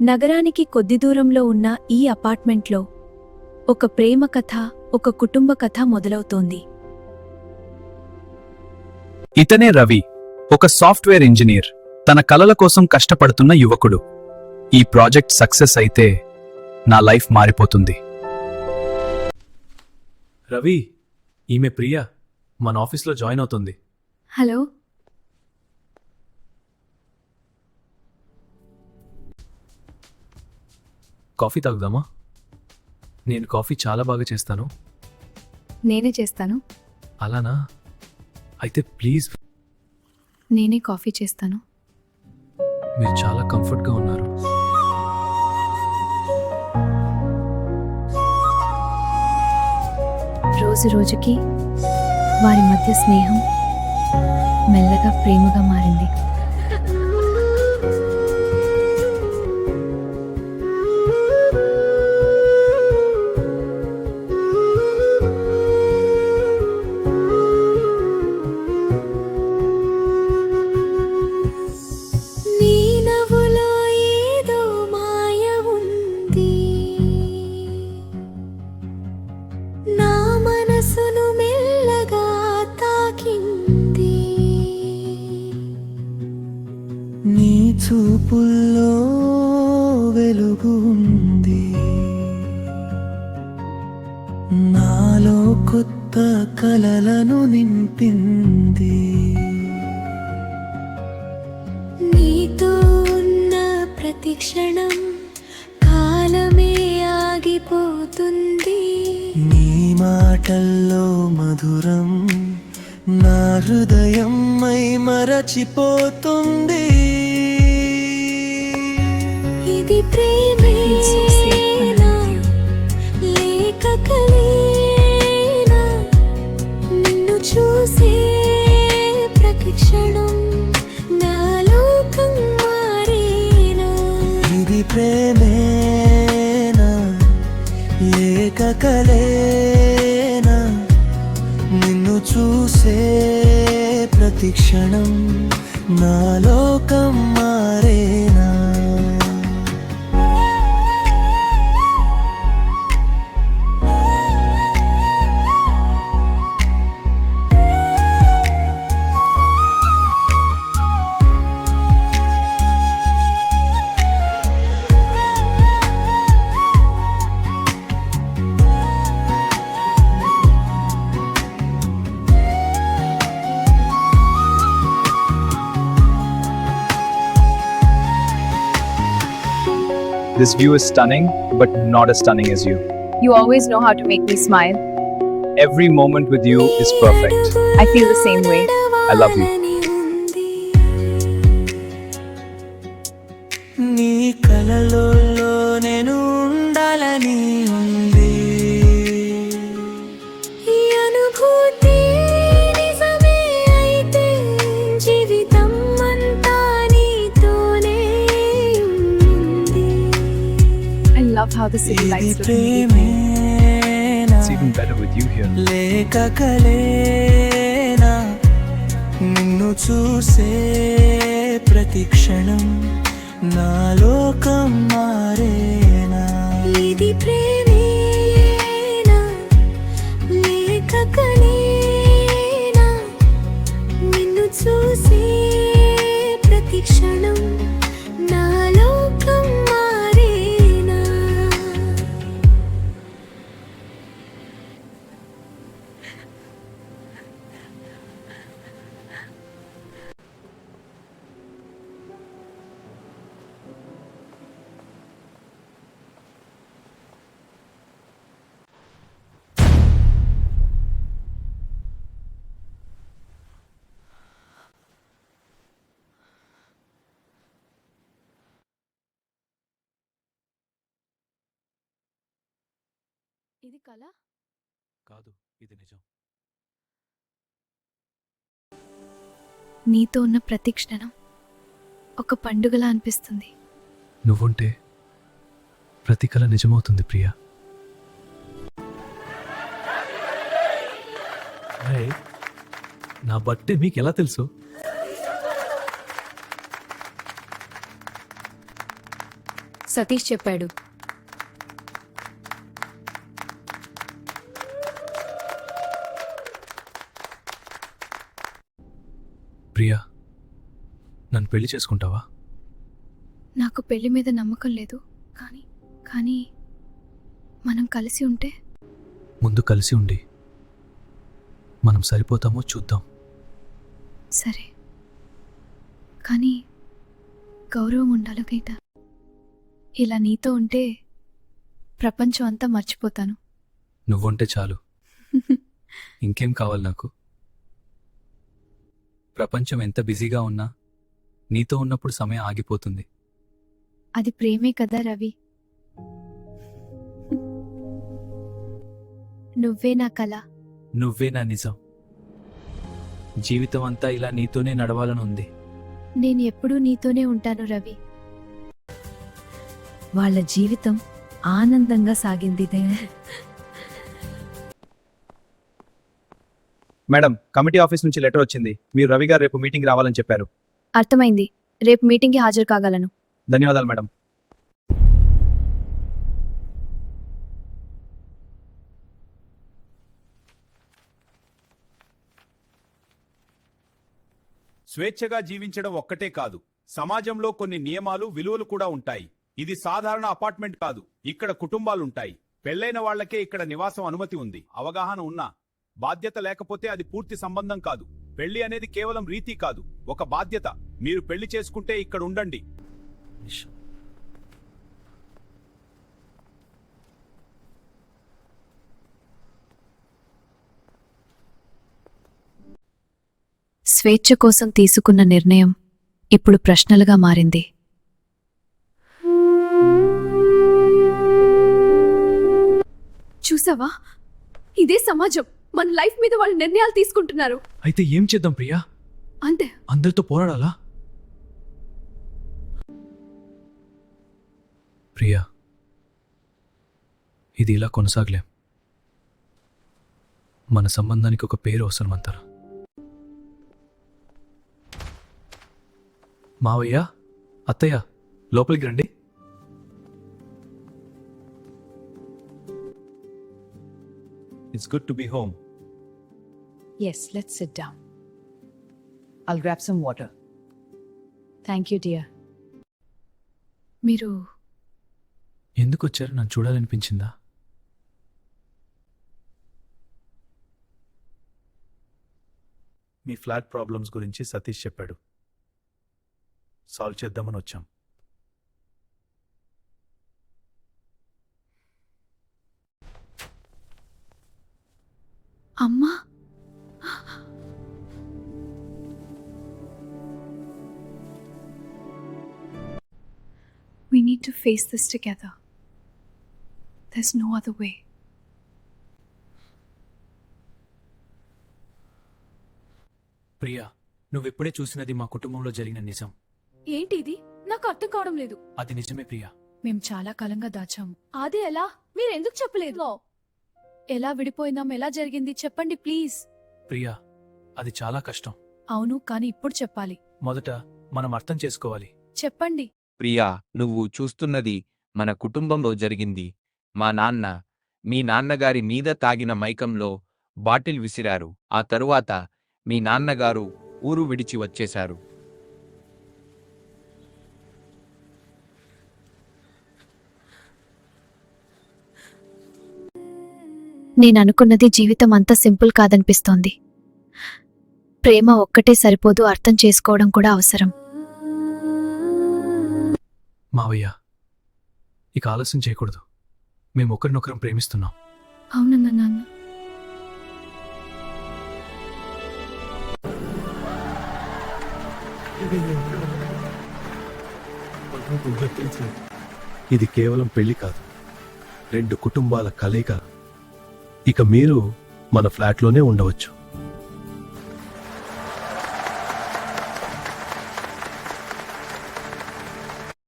నగరానికి కొద్ది దూరంలో ఉన్న ఈ అపార్ట్మెంట్లో ఒక ప్రేమ కథ, ఒక కుటుంబ కథ మొదలవుతోంది. ఇతనే రవి, ఒక సాఫ్ట్వేర్ ఇంజనీర్, తన కలల కోసం కష్టపడుతున్న యువకుడు. ఈ ప్రాజెక్ట్ సక్సెస్ అయితే నా లైఫ్ మారిపోతుంది. రవి, ఈమె ప్రియా మన ఆఫీస్లో జాయిన్ అవుతుంది. హలో, కాఫీ తాగుదామా? నేను కాఫీ చాలా బాగా చేస్తాను. నేనే చేస్తాను. అలానా? అయితే ప్లీజ్. నేనే కాఫీ చేస్తాను. మీరు చాలా కంఫర్ట్గా ఉన్నారు. రోజు రోజుకి వారి మధ్య స్నేహం మెల్లగా ప్రేమగా మారింది. నీ చూపుల్లో వెలుగు ఉంది, నాలో కొత్త కలలను నింపింది. నీతో ఉన్న ప్రతి క్షణం కాలమే ఆగిపోతుంది. నీ మాటల్లో మధురం నా హృదయం మై మరచిపోతుంది. ఇది ప్రేమేనా లేక కలేనా? నిన్ను చూసే ప్రతి క్షణం నా లోకం మారేనా? ఇది ప్రేమేనా లేక కలేనా? నిన్ను చూసే ప్రతి క్షణం నా లోకం మారేనా? This view is stunning, but not as stunning as you. You always know how to make me smile. Every moment with you is perfect. I feel the same way. I love you. నీ కలలో నేను ఉండాలని ఉంది. ఈ అనుభూతి నిజమే అయితే జీవితం అంతా నీతోనే ఉంది. I love how the city ఇది lights look. ప్రేమేనా It's even better with you here. లేక కలేనా? నిన్ను చూసే ప్రతి క్షణం నా లోకం మారేనా? ఇది ప్రేమేనా లేక కలేనా? నిన్ను చూసే ప్రతి క్షణం నా లోకం మారేనా? ఇది కళ? కాదు, ఇది నిజం. నీతో ఉన్న ప్రతి క్షణం ఒక పండుగలా అనిపిస్తుంది. నువ్వుంటే ప్రతి కల నిజమవుతుంది ప్రియా. నా బర్త్డే మీకు ఎలా తెలుసు? సతీష్ చెప్పాడు. ప్రియా, నన్ను పెళ్లి చేసుకుంటావా? నాకు పెళ్లి మీద నమ్మకం లేదు, కానీ మనం కలిసి ఉంటే. ముందు కలిసి ఉండి మనం సరిపోతామో చూద్దాం. సరే, కానీ గౌరవం ఉండాలి గీత. ఇలా నీతో ఉంటే ప్రపంచం అంతా మర్చిపోతాను. నువ్వుంటే చాలు. ఇంకేం కావాలి నాకు? ప్రపంచం ఎంత బిజీగా ఉన్నా నీతో ఉన్నప్పుడు సమయం ఆగిపోతుంది. అది ప్రేమే కదా రవి. నువ్వే నా కల. నువ్వే నా నిజం. జీవితం అంతా ఇలా నీతోనే నడవాలని ఉంది. నేను ఎప్పుడూ నీతోనే ఉంటాను రవి. వాళ్ళ జీవితం ఆనందంగా సాగింది. మేడం, కమిటీ ఆఫీస్ నుంచి లెటర్ వచ్చింది. మీరు రవి గారు రేపు మీటింగ్ రావాలని చెప్పారు. అర్థమైంది. రేపు మీటింగ్కి హాజరు కాగలను. ధన్యవాదాలు మేడం. స్వేచ్ఛగా జీవించడం ఒక్కటే కాదు, సమాజంలో కొన్ని నియమాలు, విలువలు కూడా ఉంటాయి. ఇది సాధారణ అపార్ట్మెంట్ కాదు. ఇక్కడ కుటుంబాలుంటాయి. పెళ్లైన వాళ్లకే ఇక్కడ నివాసం అనుమతి ఉంది. అవగాహన ఉన్నా, బాధ్యత లేకపోతే అది పూర్తి సంబంధం కాదు. పెళ్లి అనేది కేవలం రీతి కాదు, ఒక బాధ్యత. మీరు పెళ్లి చేసుకుంటే ఇక్కడ ఉండండి. స్వేచ్ఛ కోసం తీసుకున్న నిర్ణయం ఇప్పుడు ప్రశ్నలుగా మారింది. చూసావా, ఇదే సమాజం. మన లైఫ్ మీద వాళ్ళు నిర్ణయాలు తీసుకుంటున్నారు. అయితే ఏం చేద్దాం ప్రియా? అంతే. అందరితో పోరాడాలా? ప్రియా, ఇది ఇలా కొనసాగలేం. మన సంబంధానికి ఒక పేరు అవసరం అంటారా? మావయ్య, అత్తయ్య, లోపలికి రండి. It's good to be home. Yes, let's sit down. I'll grab some water. Thank you, dear. మీరు ఎందుకు వచ్చారు? నన్ను చూడాలనిపించిందా? మీ ఫ్లాట్ ప్రాబ్లమ్స్ గురించి సతీష్ చెప్పాడు. సాల్వ్ చేద్దామని వచ్చాం. అమ్మా, We need to face this together. There's no other way. Priya, నువ్వెప్పుడే చూసినది మా కుటుంబంలో జరిగిన నిజం. ఏంటి ఇది? నాకు అర్థం కావడం లేదు. అది నిజమే ప్రియా. మేం చాలా కాలంగా దాచాము. అదే ఎలా? మీరు ఎందుకు చెప్పలేదు? ఎలా విడిపోయినాం? ఎలా జరిగింది? చెప్పండి ప్లీజ్. ప్రియా, అది చాలా కష్టం. అవును, కానీ ఇప్పుడు చెప్పాలి. మొదట మనం అర్థం చేసుకోవాలి. చెప్పండి. ప్రియా, నువ్వు చూస్తున్నది మన కుటుంబంలో జరిగింది. మా నాన్న మీ నాన్నగారి మీద తాగిన మైకంలో బాటిల్ విసిరారు. ఆ తరువాత మీ నాన్నగారు ఊరు విడిచి వచ్చేశారు. నేననుకున్నది జీవితం అంత సింపుల్ కాదనిపిస్తోంది. ప్రేమ ఒక్కటే సరిపోదు, అర్థం చేసుకోవడం కూడా అవసరం. మావయ్య, ఇక ఆలస్యం చేయకూడదు. మేము ఒకరినొకరం ప్రేమిస్తున్నాం. అవునన్నా నాన్న. ఇది కేవలం పెళ్లి కాదు, రెండు కుటుంబాల కలయిక. ఇక మీరు మన ఫ్లాట్లోనే ఉండవచ్చు.